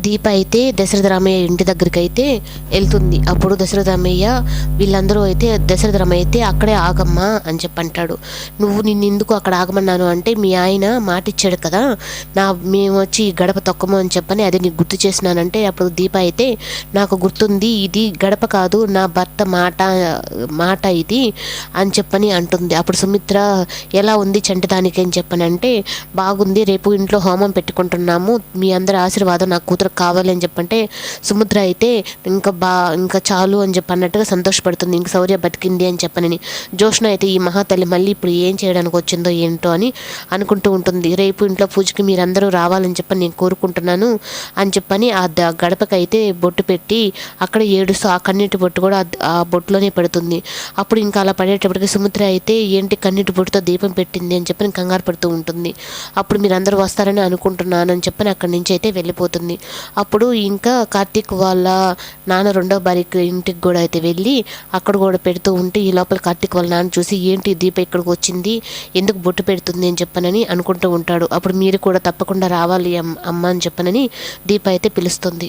దీప అయితే దశరథ రామయ్య ఇంటి దగ్గరికి అయితే వెళ్తుంది. అప్పుడు దశరథ రామయ్య వీళ్ళందరూ అయితే దశరథ రామయ్య అయితే అక్కడే ఆగమ్మా అని చెప్పి అంటాడు. నువ్వు నిన్ను ఎందుకు అక్కడ ఆగమన్నాను అంటే మీ ఆయన మాట ఇచ్చాడు కదా, మేము వచ్చి గడప తొక్కము అని చెప్పని అది నీకు గుర్తు చేసినానంటే అప్పుడు దీప అయితే నాకు గుర్తుంది, ఇది గడప కాదు నా భర్త మాట ఇది అని చెప్పని అంటుంది. అప్పుడు సుమిత్ర ఎలా ఉంది చంటిదానికి అని చెప్పనంటే బాగుంది, రేపు ఇంట్లో హోమం పెట్టుకుంటున్నాము, మీ అందరి ఆశీర్వాదం నాకు కూతురు కావాలి అని చెప్పంటే సుమిత్ర అయితే ఇంకా చాలు అని చెప్పి అన్నట్టుగా సంతోషపడుతుంది. ఇంక శౌర్య బతికింది అని చెప్పనని. జోష్న అయితే ఈ మహాతల్లి మళ్ళీ ఇప్పుడు ఏం చేయడానికి వచ్చిందో ఏంటో అని అనుకుంటూ ఉంటుంది. రేపు ఇంట్లో పూజకి మీరందరూ రావాలని చెప్పని నేను కోరుకుంటున్నాను అని చెప్పని ఆ గడపకైతే బొట్టు పెట్టి అక్కడ ఏడుస్తూ ఆ కన్నీటి బొట్టు కూడా ఆ బొట్టులోనే పెడుతుంది. అప్పుడు ఇంకా అలా పడేటప్పటికి సుమిత్ర అయితే ఏంటి కన్నీటి బొట్టుతో దీపం పెట్టింది అని చెప్పని కంగారు పడుతూ ఉంటుంది. అప్పుడు మీరందరూ వస్తారని అనుకుంటున్నాను అని చెప్పని అక్కడి నుంచి అయితే వెళ్ళిపోతుంది. అప్పుడు ఇంకా కార్తీక్ వాళ్ళ నాన్న రెండో భార్య ఇంటికి కూడా అయితే వెళ్ళి అక్కడ కూడా పెడుతూ ఉంటే ఈ లోపల కార్తీక్ వాళ్ళ నాన్న చూసి ఏంటి దీప ఇక్కడికి వచ్చింది, ఎందుకు బొట్టు పెడుతుంది అని చెప్పనని అనుకుంటూ ఉంటాడు. అప్పుడు మీరు కూడా తప్పకుండా రావాలి అమ్మ అని చెప్పనని దీప అయితే పిలుస్తుంది.